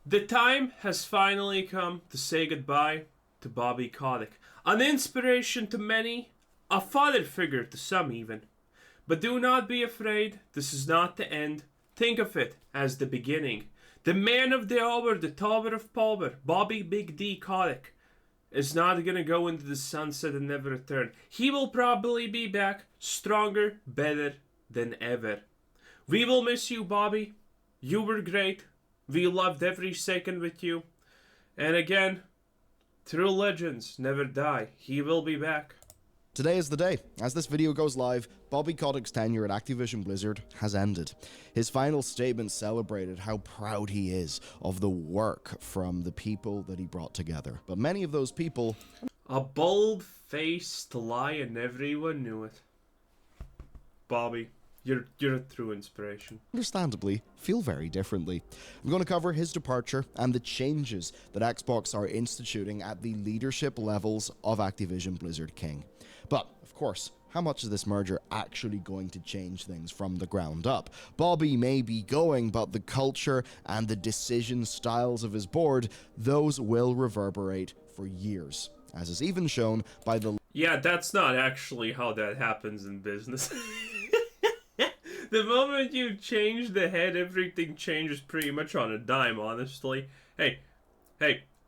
The time has finally come to say goodbye to Bobby Kotick. An inspiration to many, a father figure to some even. But do not be afraid, this is not the end. Think of it as the beginning. The man of the hour, the Tower of Power, Bobby Big D Kotick, is not gonna go into the sunset and never return. He will probably be back, stronger, better than ever. We will miss you, Bobby. You were great. We loved every second with you. And again, true legends never die. He will be back. Today is the day. As this video goes live, Bobby Kotick's tenure at Activision Blizzard has ended. His final statement celebrated how proud he is of the work from the people that he brought together. But many of those people... A bold-faced lie and everyone knew it. Bobby, you're a true inspiration. Understandably, feel very differently. I'm going to cover his departure and the changes that Xbox are instituting at the leadership levels of Activision Blizzard King. But, of course, how much is this merger actually going to change things from the ground up? Bobby may be going, but the culture and the decision styles of his board, those will reverberate for years, as is even shown by the... Yeah, that's not actually how that happens in business. The moment you change the head, everything changes pretty much on a dime, honestly. Hey,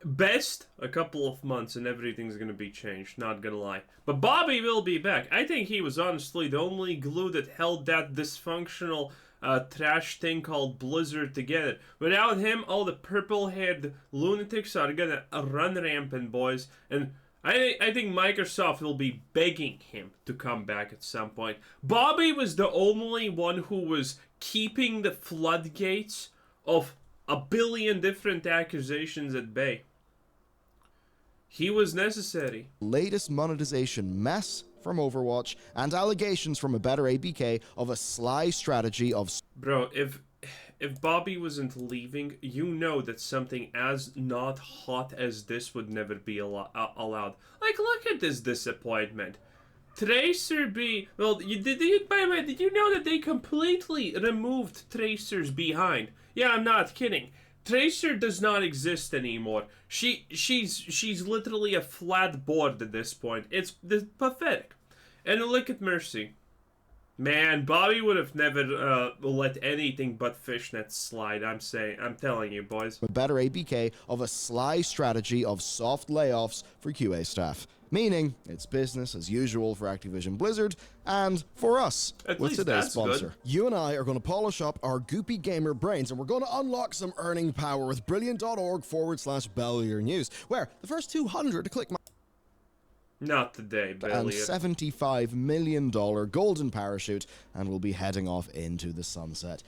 best a couple of months and everything's gonna be changed, not gonna lie. But Bobby will be back. I think he was honestly the only glue that held that dysfunctional trash thing called Blizzard together. Without him, all the purple-haired lunatics are gonna run rampant, boys. And I think Microsoft will be begging him to come back at some point. Bobby was the only one who was keeping the floodgates of a billion different accusations at bay. He was necessary. Latest monetization mess from Overwatch and allegations from a better ABK of a sly strategy of... Bro, if Bobby wasn't leaving, you know that something as not hot as this would never be allowed. Like, look at this disappointment. Tracer B... Well, by the way, did you know that they completely removed Tracer's behind? Yeah, I'm not kidding. Tracer does not exist anymore. She's literally a flat board at this point. It's pathetic. And look at Mercy. Man, Bobby would have never let anything but fishnets slide. I'm telling you, boys. A better ABK of a sly strategy of soft layoffs for QA staff. Meaning, it's business as usual for Activision Blizzard, and for us, with today's sponsor. Good. You and I are going to polish up our goopy gamer brains, and we're going to unlock some earning power with brilliant.org/Bellier News, where the first 200 to click my... Not today, Bellier. And $75 million golden parachute, and we'll be heading off into the sunset.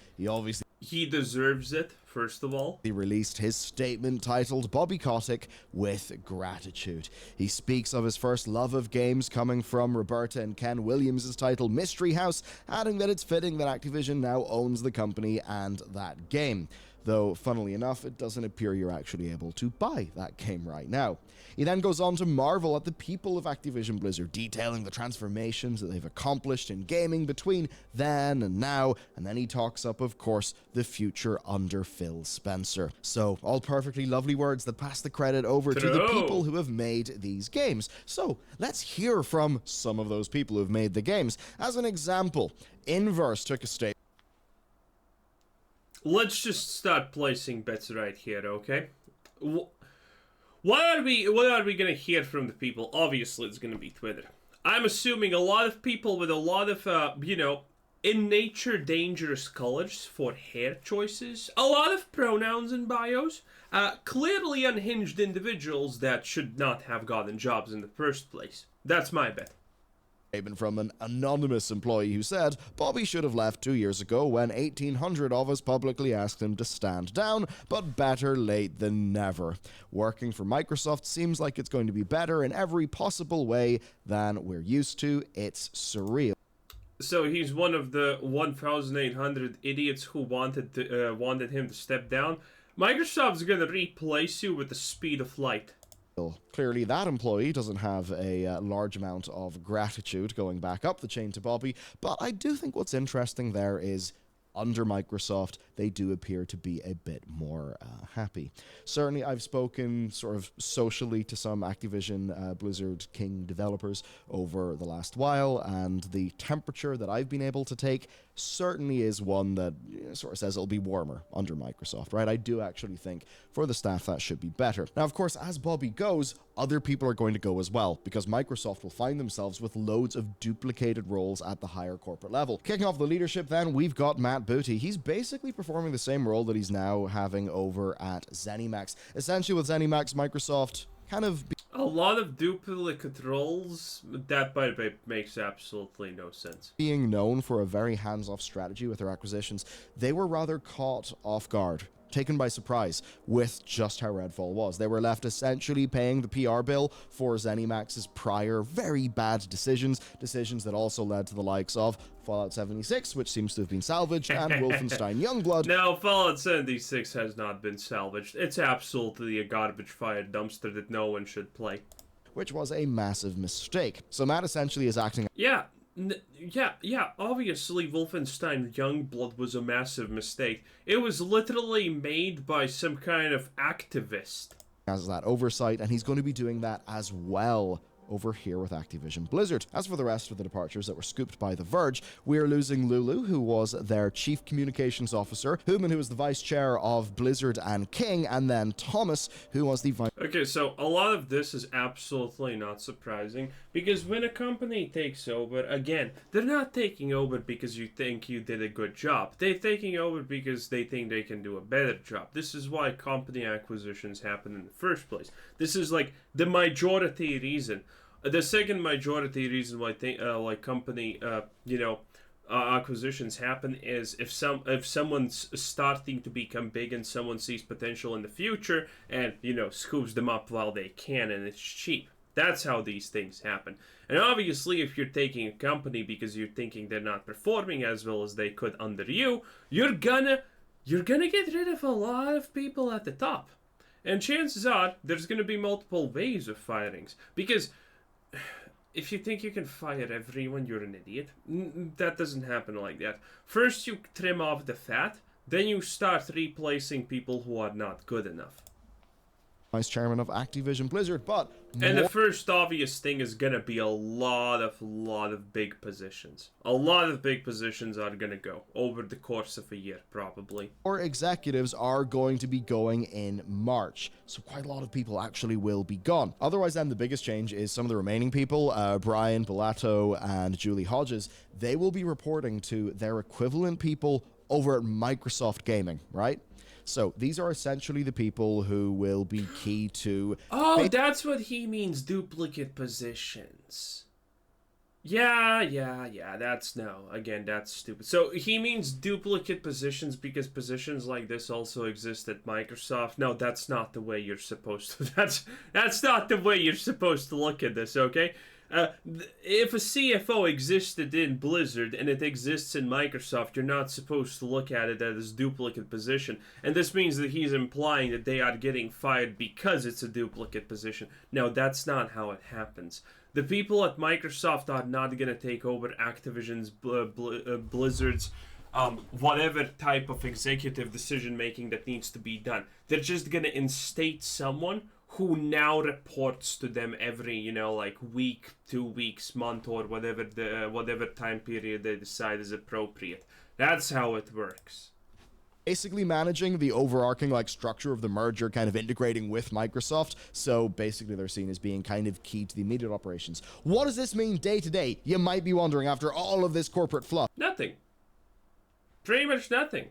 He deserves it, first of all. He released his statement titled Bobby Kotick with Gratitude. He speaks of his first love of games coming from Roberta and Ken Williams' title Mystery House, adding that it's fitting that Activision now owns the company and that game. Though, funnily enough, it doesn't appear you're actually able to buy that game right now. He then goes on to marvel at the people of Activision Blizzard, detailing the transformations that they've accomplished in gaming between then and now, and then he talks up, of course, the future under Phil Spencer. So, all perfectly lovely words that pass the credit over to the people who have made these games. So, let's hear from some of those people who have made the games. As an example, Inverse took a statement. Let's just start placing bets right here, okay? What are we gonna hear from the people? Obviously, it's gonna be Twitter. I'm assuming a lot of people with a lot of, in nature dangerous colors for hair choices, a lot of pronouns in bios, clearly unhinged individuals that should not have gotten jobs in the first place. That's my bet. From an anonymous employee who said Bobby should have left 2 years ago when 1,800 of us publicly asked him to stand down, but better late than never. Working for Microsoft seems like it's going to be better in every possible way than we're used to. It's surreal. So he's one of the 1,800 idiots who wanted him to step down. Microsoft's gonna replace you with the speed of light. Clearly, that employee doesn't have a large amount of gratitude going back up the chain to Bobby, but I do think what's interesting there is under Microsoft, they do appear to be a bit more happy. Certainly, I've spoken sort of socially to some Activision Blizzard King developers over the last while, and the temperature that I've been able to take certainly is one that sort of says it'll be warmer under Microsoft, right? I do actually think for the staff that should be better. Now, of course, as Bobby goes, other people are going to go as well, because Microsoft will find themselves with loads of duplicated roles at the higher corporate level. Kicking off the leadership then, we've got Matt Booty. He's basically performing the same role that he's now having over at ZeniMax. Essentially with ZeniMax, Microsoft kind of a lot of duplicate roles. That, by the way, makes absolutely no sense. Being known for a very hands-off strategy with their acquisitions, they were rather caught off guard, taken by surprise with just how Redfall was. They were left essentially paying the PR bill for ZeniMax's prior very bad decisions that also led to the likes of Fallout 76, which seems to have been salvaged, and Wolfenstein Youngblood. No, Fallout 76 has not been salvaged. It's absolutely a garbage fire dumpster that no one should play. Which was a massive mistake. So Matt essentially is acting... Yeah, obviously Wolfenstein Youngblood was a massive mistake. It was literally made by some kind of activist. As that oversight, and he's going to be doing that as well over here with Activision Blizzard. As for the rest of the departures that were scooped by The Verge, we are losing Lulu, who was their chief communications officer, Human, who was the vice chair of Blizzard and King, and then Thomas, who was the vice... Okay, so a lot of this is absolutely not surprising, because when a company takes over, again, they're not taking over because you think you did a good job. They're taking over because they think they can do a better job. This is why company acquisitions happen in the first place. This is like the majority reason. The second majority reason why company acquisitions happen is if someone's starting to become big and someone sees potential in the future and scoops them up while they can and it's cheap. That's how these things happen. And obviously, if you're taking a company because you're thinking they're not performing as well as they could under you, you're gonna get rid of a lot of people at the top. And chances are there's gonna be multiple ways of firings, because if you think you can fire everyone, you're an idiot. That doesn't happen like that. First you trim off the fat, then you start replacing people who are not good enough. Vice chairman of Activision Blizzard, but... And the first obvious thing is gonna be a lot of big positions. A lot of big positions are gonna go over the course of a year, probably. More executives are going to be going in March, so quite a lot of people actually will be gone. Otherwise, then, the biggest change is some of the remaining people, Brian Bellato and Julie Hodges. They will be reporting to their equivalent people over at Microsoft Gaming, right? So these are essentially the people who will be key to... Oh, that's what he means, duplicate positions. Yeah, that's stupid. So he means duplicate positions because positions like this also exist at Microsoft. No, that's not the way you're supposed to... That's not the way you're supposed to look at this, okay? If a CFO existed in Blizzard and it exists in Microsoft, you're not supposed to look at it as duplicate position. And this means that he's implying that they are getting fired because it's a duplicate position. No, that's not how it happens. The people at Microsoft are not going to take over Activision's, Blizzard's, whatever type of executive decision making that needs to be done. They're just going to instate someone who now reports to them every, week, 2 weeks, month, or whatever time period they decide is appropriate. That's how it works. Basically managing the overarching structure of the merger, kind of integrating with Microsoft. So basically they're seen as being kind of key to the immediate operations. What does this mean day to day? You might be wondering after all of this corporate fluff. Nothing. Pretty much nothing.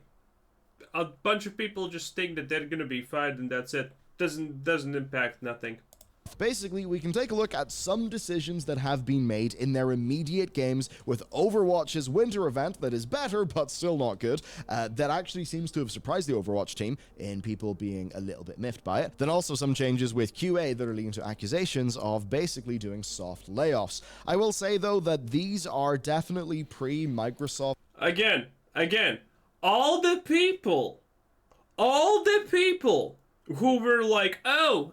A bunch of people just think that they're gonna be fired and that's it. Doesn't impact nothing. Basically, we can take a look at some decisions that have been made in their immediate games with Overwatch's winter event that is better, but still not good, that actually seems to have surprised the Overwatch team in people being a little bit miffed by it. Then also some changes with QA that are leading to accusations of basically doing soft layoffs. I will say, though, that these are definitely pre-Microsoft. Again, all the people who were like, we're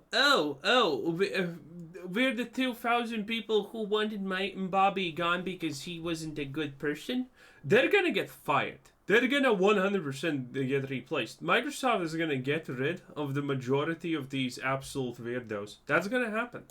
the 2,000 people who wanted Bobby gone because he wasn't a good person, they're gonna get fired. they're gonna 100% get replaced. Microsoft is gonna get rid of the majority of these absolute weirdos. That's gonna happen.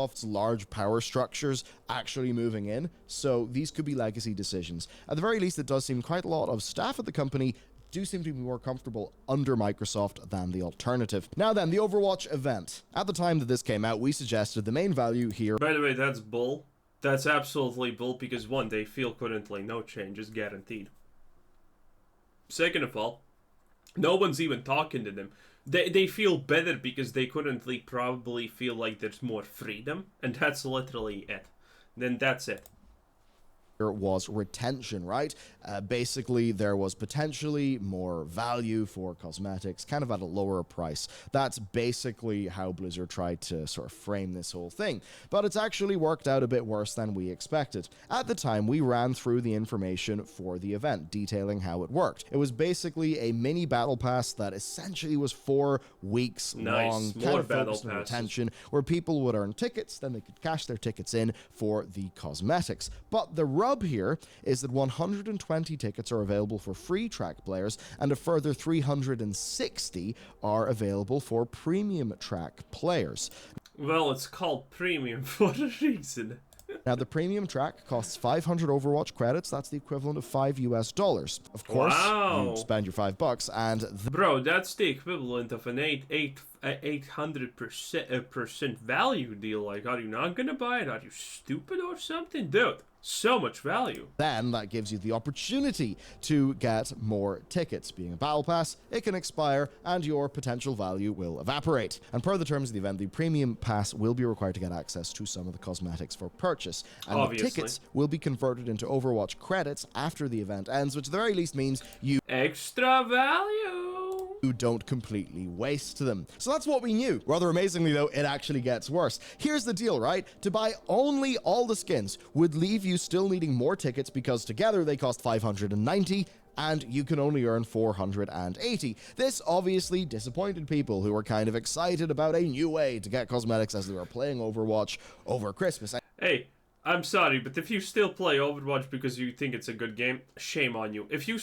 Microsoft's large power structures actually moving in, so these could be legacy decisions. At the very least, it does seem quite a lot of staff at the company do seem to be more comfortable under Microsoft than the alternative. Now then, the Overwatch event. At the time that this came out, we suggested the main value here... By the way, that's bull. That's absolutely bull, because one, they feel currently no change is guaranteed. Second of all, no one's even talking to them. They feel better because they currently probably feel like there's more freedom, and that's literally it. Then that's it. Was retention, right? Basically, there was potentially more value for cosmetics, kind of at a lower price. That's basically how Blizzard tried to sort of frame this whole thing. But it's actually worked out a bit worse than we expected. At the time, we ran through the information for the event, detailing how it worked. It was basically a mini battle pass that essentially was 4 weeks long, kind of focused on retention, where people would earn tickets, then they could cash their tickets in for the cosmetics. But the rub here is that 120 tickets are available for free track players, and a further 360 are available for premium track players. Well, it's called premium for a reason. Now, the premium track costs 500 Overwatch credits. That's the equivalent of $5 US. Of course, you spend your $5, and bro, that's the equivalent of an 800% value deal. Like, are you not gonna buy it? Are you stupid or something, dude? So much value. Then that gives you the opportunity to get more tickets. Being a battle pass, it can expire and your potential value will evaporate. And per the terms of the event, the premium pass will be required to get access to some of the cosmetics for purchase. And obviously, the tickets will be converted into Overwatch credits after the event ends, which at the very least means you extra value. You don't completely waste them. So that's what we knew. Rather amazingly though, it actually gets worse. Here's the deal, right? To buy only all the skins would leave you still needing more tickets because together they cost 590 and you can only earn 480. This obviously disappointed people who were kind of excited about a new way to get cosmetics as they were playing Overwatch over Christmas. Hey, I'm sorry, but if you still play Overwatch because you think it's a good game, shame on you. If you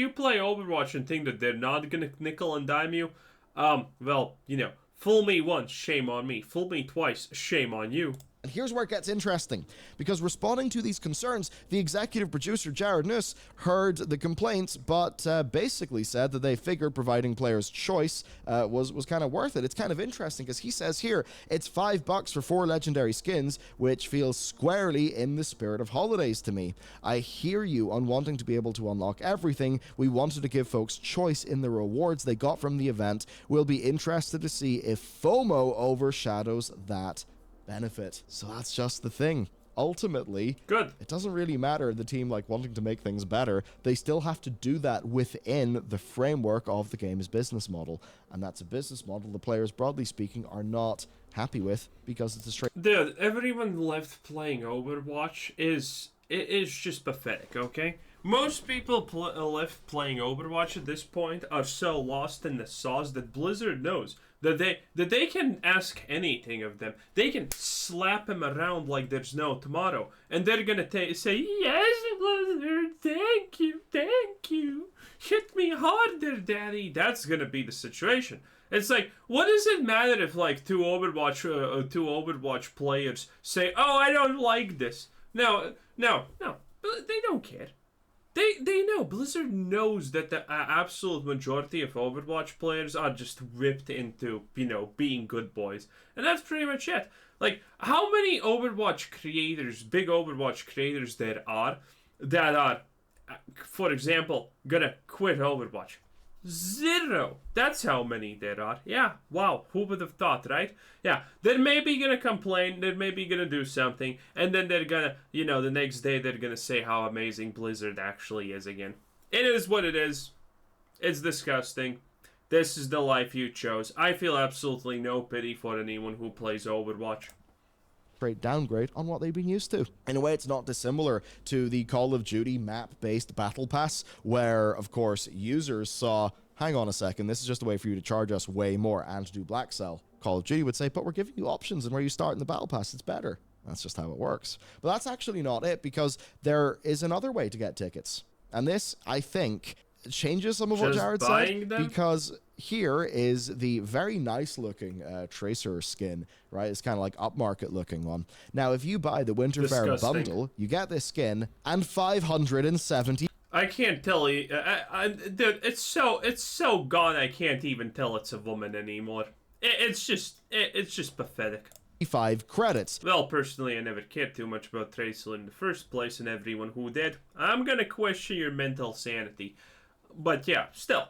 play Overwatch and think that they're not gonna nickel and dime you, well, you know, fool me once, shame on me. Fool me twice, shame on you. And here's where it gets interesting, because responding to these concerns, the executive producer Jared Nuss heard the complaints, but basically said that they figured providing players choice was kind of worth it. It's kind of interesting, because he says here, it's $5 for 4 legendary skins, which feels squarely in the spirit of holidays to me. I hear you on wanting to be able to unlock everything. We wanted to give folks choice in the rewards they got from the event. We'll be interested to see if FOMO overshadows that benefit. So that's just the thing. Ultimately, good. It doesn't really matter the team like wanting to make things better. They still have to do that within the framework of the game's business model. And that's a business model the players, broadly speaking, are not happy with because it's a straight... Dude, everyone left playing Overwatch is just pathetic, okay? Most people left playing Overwatch at this point are so lost in the sauce that Blizzard knows that they can ask anything of them. They can slap them around like there's no tomorrow, and they're gonna say, yes, Blizzard, thank you, hit me harder, daddy. That's gonna be the situation. It's like, what does it matter if like two Overwatch players say, oh, I don't like this? No, they don't care. They know. Blizzard knows that the absolute majority of Overwatch players are just whipped into, you know, being good boys. And that's pretty much it. Like, how many Overwatch creators, big Overwatch creators there are, that are, for example, gonna quit Overwatch? 0. That's how many there are. Yeah, wow, who would have thought, right? Yeah, they're maybe gonna complain, they're maybe gonna do something, and then they're gonna, you know, the next day they're gonna say how amazing Blizzard actually is again. It is what it is. It's disgusting. This is the life you chose. I feel absolutely no pity for anyone who plays Overwatch. Straight downgrade on what they've been used to. In a way, it's not dissimilar to the Call of Duty map-based battle pass, where, of course, users saw, hang on a second, this is just a way for you to charge us way more and to do black sell. Call of Duty would say, but we're giving you options, and where you start in the battle pass, it's better. That's just how it works. But that's actually not it, because there is another way to get tickets. And this, I think, changes some of what Just Jared buying said, them? because here is the very nice looking Tracer skin, right? It's kind of like upmarket looking one. Now, if you buy the Winter Fair Disgusting. bundle, you get this skin and 570. I can't tell you. Dude, it's so gone. I can't even tell it's a woman anymore. It's just pathetic. 5 credits. Well, personally, I never cared too much about Tracer in the first place, and everyone who did, I'm gonna question your mental sanity. But yeah, still.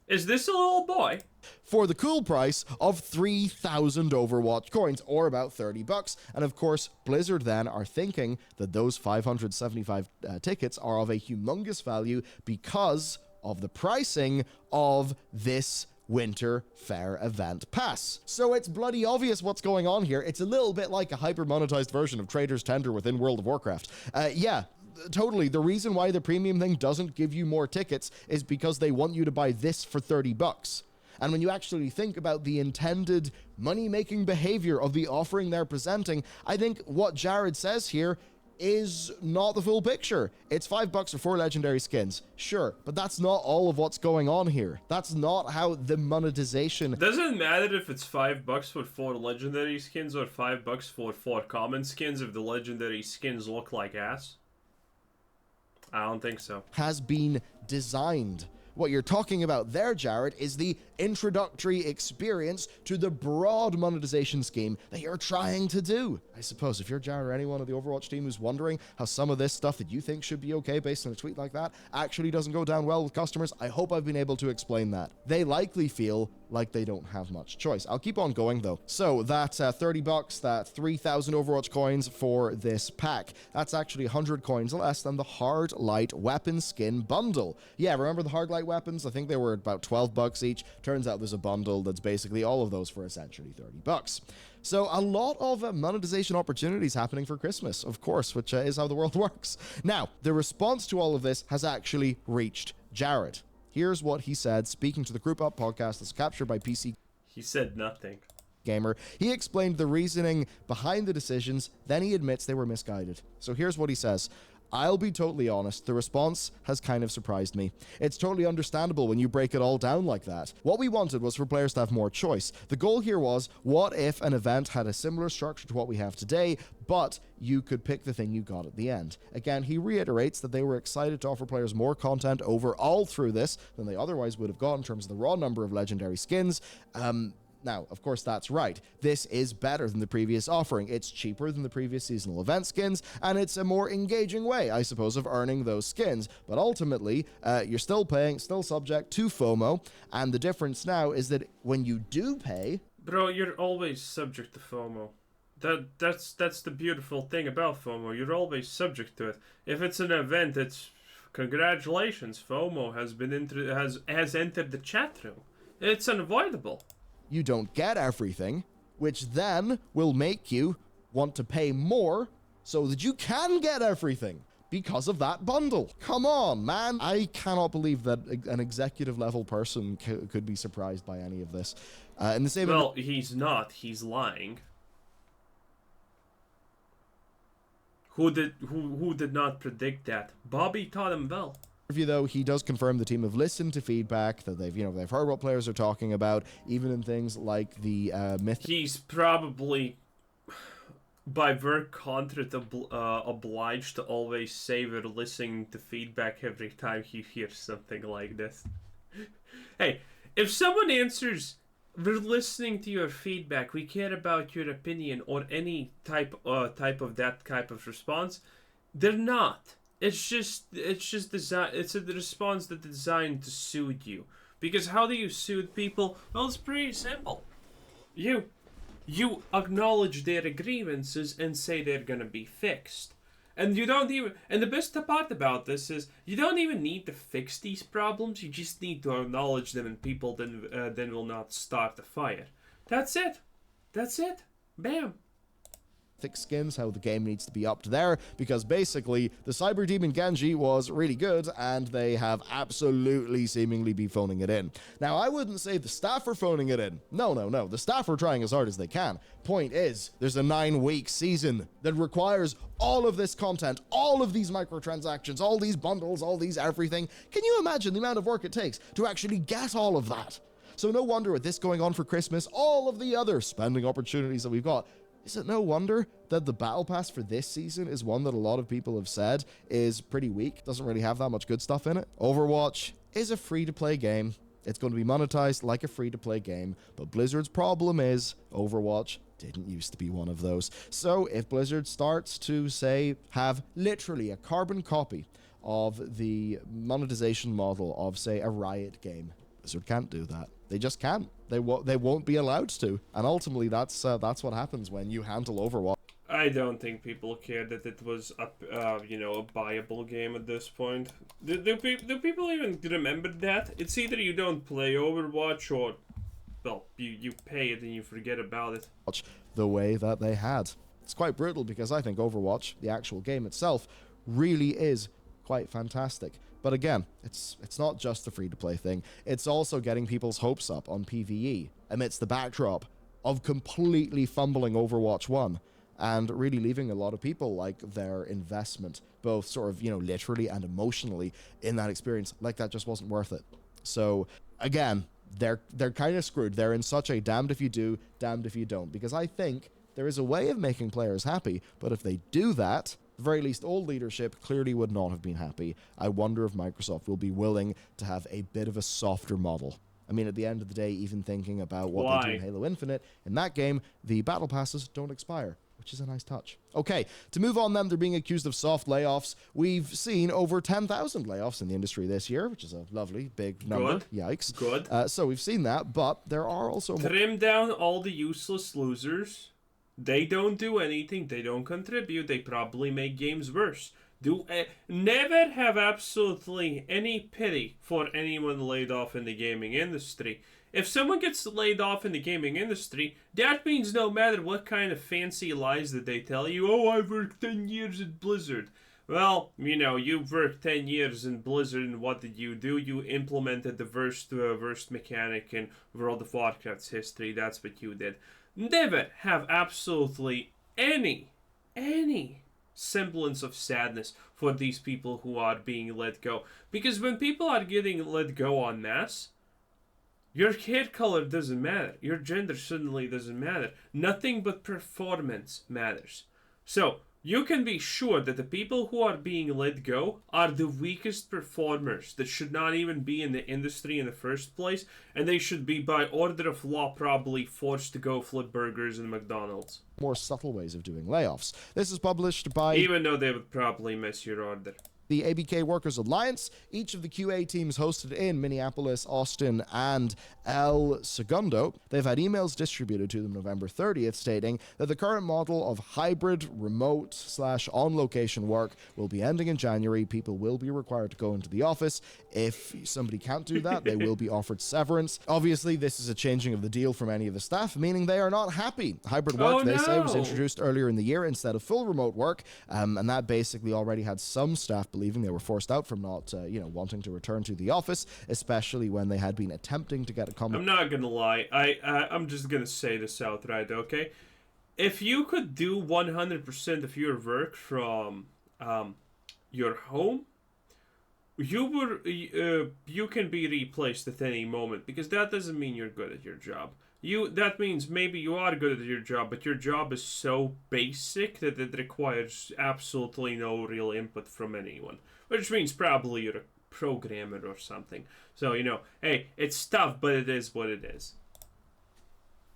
Is this a little boy? For the cool price of 3,000 Overwatch coins, or about $30. And of course, Blizzard then are thinking that those 575 tickets are of a humongous value because of the pricing of this Winter Fair event pass. So it's bloody obvious what's going on here. It's a little bit like a hyper-monetized version of Trader's Tender within World of Warcraft. Yeah, totally. The reason why the premium thing doesn't give you more tickets is because they want you to buy this for $30. And when you actually think about the intended money-making behavior of the offering they're presenting, I think what Jared says here is not the full picture. It's $5 for 4 legendary skins, sure, but that's not all of what's going on here. That's not how the monetization... Doesn't matter if it's $5 for 4 legendary skins or $5 for 4 common skins if the legendary skins look like ass. I don't think so. ...has been designed. What you're talking about there, Jared, is the introductory experience to the broad monetization scheme that you're trying to do. I suppose if you're Jared or anyone of the Overwatch team who's wondering how some of this stuff that you think should be okay based on a tweet like that actually doesn't go down well with customers, I hope I've been able to explain that. They likely feel like they don't have much choice. I'll keep on going though. So that's $30, that 3,000 Overwatch coins for this pack. That's actually 100 coins less than the Hard Light Weapon Skin bundle. Yeah, remember the Hard Light weapons? I think they were about $12 each. Turns out there's a bundle that's basically all of those for essentially $30. So a lot of monetization opportunities happening for Christmas, of course, which is how the world works. Now, the response to all of this has actually reached Jared. Here's what he said, speaking to the Group Up podcast that's captured by PC. He said nothing. Gamer. He explained the reasoning behind the decisions, then he admits they were misguided. So here's what he says. I'll be totally honest, the response has kind of surprised me. It's totally understandable when you break it all down like that. What we wanted was for players to have more choice. The goal here was, what if an event had a similar structure to what we have today, but you could pick the thing you got at the end. Again, he reiterates that they were excited to offer players more content overall through this than they otherwise would have got in terms of the raw number of legendary skins. Now, of course, that's right. This is better than the previous offering. It's cheaper than the previous seasonal event skins, and it's a more engaging way, I suppose, of earning those skins. But ultimately, you're still paying, still subject to FOMO, and the difference now is that when you do pay... Bro, you're always subject to FOMO. That's the beautiful thing about FOMO. You're always subject to it. If it's an event, it's... Congratulations, FOMO has entered the chat room. It's unavoidable. You don't get everything, which then will make you want to pay more so that you can get everything because of that bundle. Come on, man. I cannot believe that an executive level person could be surprised by any of this. In the same well, he's not. He's lying. Who did not predict that? Bobby taught him well. Interview though, he does confirm the team have listened to feedback, that they've heard what players are talking about, even in things like the myth. He's probably by work contract obliged to always say we're listening to feedback every time he hears something like this. Hey, if someone answers we're listening to your feedback, we care about your opinion, or any type of that type of response, they're not. It's just design. It's a response that's designed to soothe you. Because how do you soothe people? Well, it's pretty simple. You acknowledge their grievances and say they're gonna be fixed. And you don't even. And the best part about this is you don't even need to fix these problems. You just need to acknowledge them, and people then will not start the fire. That's it. That's it. Bam. thick skins, how the game needs to be upped there, because basically the Cyber Demon Genji was really good, and they have absolutely seemingly be phoning it in. Now, I wouldn't say the staff are phoning it in. No. The staff are trying as hard as they can. Point is, there's a 9-week season that requires all of this content, all of these microtransactions, all these bundles, all these everything. Can you imagine the amount of work it takes to actually get all of that? So no wonder with this going on for Christmas, all of the other spending opportunities that we've got, is it no wonder that the Battle Pass for this season is one that a lot of people have said is pretty weak, doesn't really have that much good stuff in it? Overwatch is a free-to-play game. It's going to be monetized like a free-to-play game, but Blizzard's problem is Overwatch didn't used to be one of those. So if Blizzard starts to, say, have literally a carbon copy of the monetization model of, say, a Riot game, Blizzard can't do that. They just can't. They won't be allowed to. And ultimately, that's what happens when you handle Overwatch. I don't think people care that it was a buyable game at this point. Do people even remember that? It's either you don't play Overwatch or, well, you pay it and you forget about it. The way that they had. It's quite brutal because I think Overwatch, the actual game itself, really is quite fantastic. But again, it's not just the free-to-play thing. It's also getting people's hopes up on PvE amidst the backdrop of completely fumbling Overwatch 1 and really leaving a lot of people like their investment, both sort of, literally and emotionally in that experience, like that just wasn't worth it. So again, they're kind of screwed. They're in such a damned if you do, damned if you don't, because I think there is a way of making players happy, but if they do that, at the very least, old leadership clearly would not have been happy. I wonder if Microsoft will be willing to have a bit of a softer model. I mean, at the end of the day, even thinking about what they do in Halo Infinite, in that game, the battle passes don't expire, which is a nice touch. Okay, to move on then, they're being accused of soft layoffs. We've seen over 10,000 layoffs in the industry this year, which is a lovely big number. Good. Yikes. Good. So we've seen that, but there are also... Trim down all the useless losers. They don't do anything. They don't contribute. They probably make games worse. Never have absolutely any pity for anyone laid off in the gaming industry. If someone gets laid off in the gaming industry, that means no matter what kind of fancy lies that they tell you, oh, I worked 10 years at Blizzard. Well, you worked 10 years in Blizzard, and what did you do? You implemented the worst mechanic in World of Warcraft's history. That's what you did. Never have absolutely any semblance of sadness for these people who are being let go. Because when people are getting let go en masse, your hair color doesn't matter. Your gender suddenly doesn't matter. Nothing but performance matters. So, you can be sure that the people who are being let go are the weakest performers that should not even be in the industry in the first place, and they should be, by order of law, probably forced to go flip burgers in McDonald's. More subtle ways of doing layoffs. This is published by... Even though they would probably miss your order. The ABK Workers Alliance. Each of the QA teams hosted in Minneapolis, Austin, and El Segundo, they've had emails distributed to them November 30th stating that the current model of hybrid, remote / on-location work will be ending in January. People will be required to go into the office. If somebody can't do that, they will be offered severance. Obviously, this is a changing of the deal for many of the staff, meaning they are not happy. Hybrid work, they say, was introduced earlier in the year instead of full remote work, and that basically already had some staff believing they were forced out from not, wanting to return to the office, especially when they had been attempting to get a I'm not gonna lie. I'm just gonna say this outright, okay? If you could do 100% of your work from your home, you can be replaced at any moment, because that doesn't mean you're good at your job. That means maybe you are good at your job, but your job is so basic that it requires absolutely no real input from anyone. Which means probably you're a programmer or something. So, hey, it's tough, but it is what it is.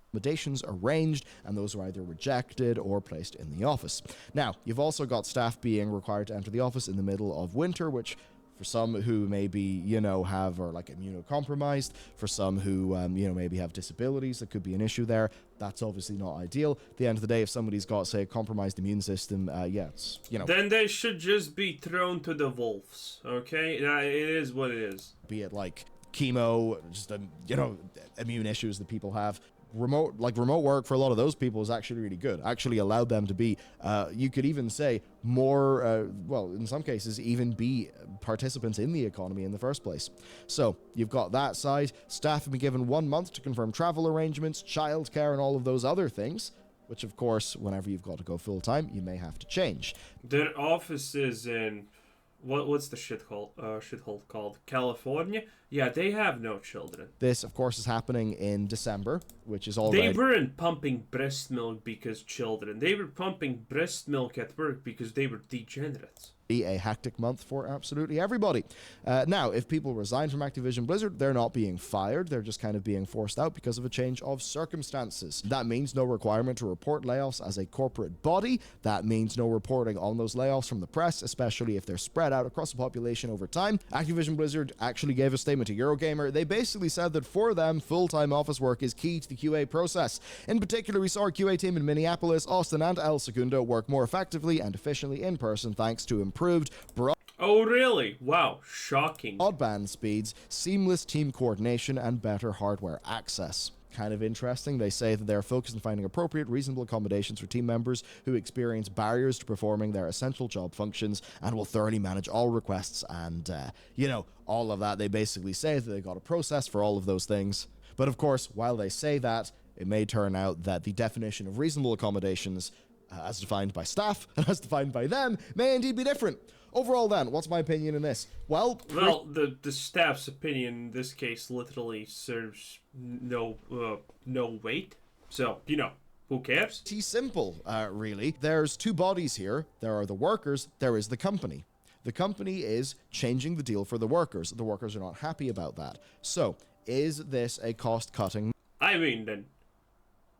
Accommodations arranged, and those are either rejected or placed in the office. Now, you've also got staff being required to enter the office in the middle of winter, which for some who maybe, are like immunocompromised, for some who, maybe have disabilities, that could be an issue there. That's obviously not ideal. At the end of the day, if somebody's got, say, a compromised immune system, it's, Then they should just be thrown to the wolves, okay? It is what it is. Be it like chemo, just, immune issues that people have. remote work for a lot of those people is actually really good. Actually allowed them to be, you could even say, more, well, in some cases, even be participants in the economy in the first place. So you've got that side. Staff have been given 1 month to confirm travel arrangements, childcare, and all of those other things, which, of course, whenever you've got to go full-time, you may have to change. Their office is in... What's the shithole called? California? Yeah, they have no children. This, of course, is happening in December, which is already... They weren't pumping breast milk because children. They were pumping breast milk at work because they were degenerates. A hectic month for absolutely everybody. Now, if people resign from Activision Blizzard, they're not being fired. They're just kind of being forced out because of a change of circumstances. That means no requirement to report layoffs as a corporate body. That means no reporting on those layoffs from the press, especially if they're spread out across the population over time. Activision Blizzard actually gave a statement to Eurogamer. They basically said that for them, full-time office work is key to the QA process. In particular, we saw our QA team in Minneapolis, Austin, and El Segundo work more effectively and efficiently in person thanks to improved Oh, really? Wow, shocking. broadband speeds, seamless team coordination, and better hardware access. Kind of interesting. They say that they're focused on finding appropriate, reasonable accommodations for team members who experience barriers to performing their essential job functions and will thoroughly manage all requests and, all of that. They basically say that they've got a process for all of those things. But of course, while they say that, it may turn out that the definition of reasonable accommodations as defined by staff and as defined by them may indeed be different. Overall then, what's my opinion in this? Well, the staff's opinion in this case literally serves no weight. So, who cares? Pretty simple, really. There's two bodies here. There are the workers, there is the company. The company is changing the deal for the workers. The workers are not happy about that. So, is this a cost-cutting? I mean, then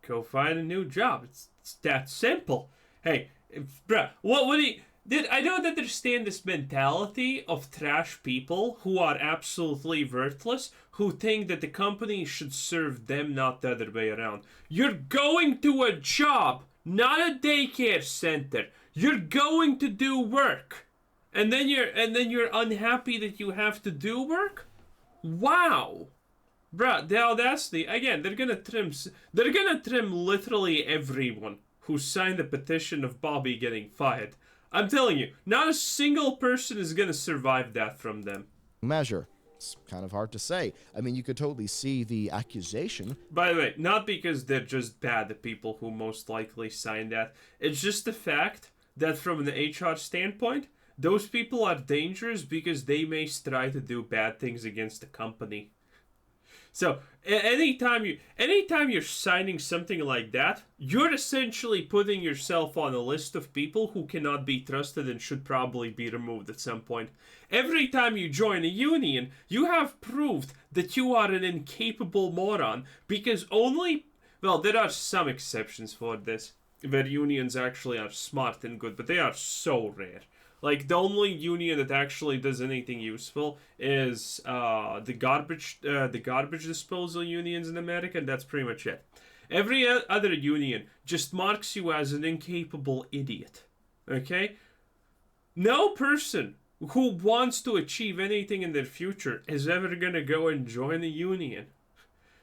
go find a new job. It's that simple. Hey, bruh, what do you... I don't understand this mentality of trash people who are absolutely worthless, who think that the company should serve them, not the other way around. You're going to a job, not a daycare center. You're going to do work. And then you're unhappy that you have to do work? Wow. Bruh, the audacity, again, they're gonna trim literally everyone who signed the petition of Bobby getting fired. I'm telling you, not a single person is gonna survive that from them. Measure. It's kind of hard to say. I mean, you could totally see the accusation. By the way, not because they're just bad, the people who most likely signed that. It's just the fact that from an HR standpoint, those people are dangerous because they may try to do bad things against the company. So, anytime you're signing something like that, you're essentially putting yourself on a list of people who cannot be trusted and should probably be removed at some point. Every time you join a union, you have proved that you are an incapable moron, because there are some exceptions for this, where unions actually are smart and good, but they are so rare. Like, the only union that actually does anything useful is the garbage disposal unions in America, and that's pretty much it. Every other union just marks you as an incapable idiot. Okay? No person who wants to achieve anything in their future is ever gonna go and join a union.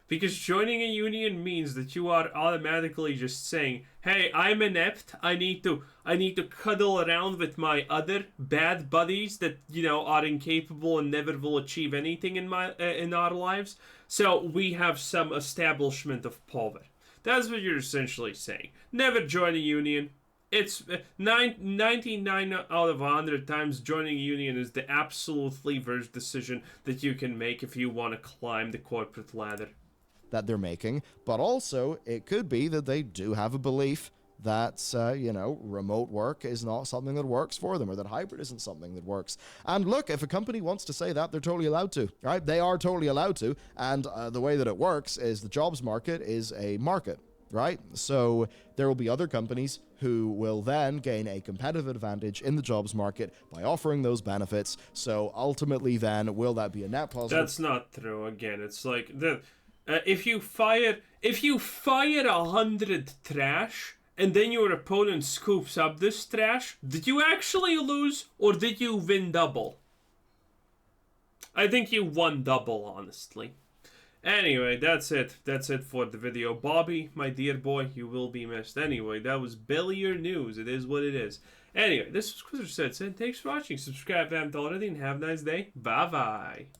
Because joining a union means that you are automatically just saying, hey, I'm inept, I need to cuddle around with my other bad buddies that, are incapable and never will achieve anything in our lives. So we have some establishment of power. That's what you're essentially saying. Never join a union. It's 99 out of 100 times joining a union is the absolutely worst decision that you can make if you want to climb the corporate ladder. That they're making, but also it could be that they do have a belief that, remote work is not something that works for them, or that hybrid isn't something that works. And look, if a company wants to say that, they're totally allowed to, right? They are totally allowed to, and the way that it works is the jobs market is a market, right? So there will be other companies who will then gain a competitive advantage in the jobs market by offering those benefits. So ultimately then, will that be a net positive? That's not true. Again, it's like if you fire 100 trash and then your opponent scoops up this trash, did you actually lose or did you win double? I think you won double, honestly. Anyway, that's it. That's it for the video. Bobby, my dear boy, you will be missed. Anyway, that was Billiard News. It is what it is. Anyway, this was Quizzer Said. Thanks for watching. Subscribe if you haven't already, and have a nice day. Bye-bye.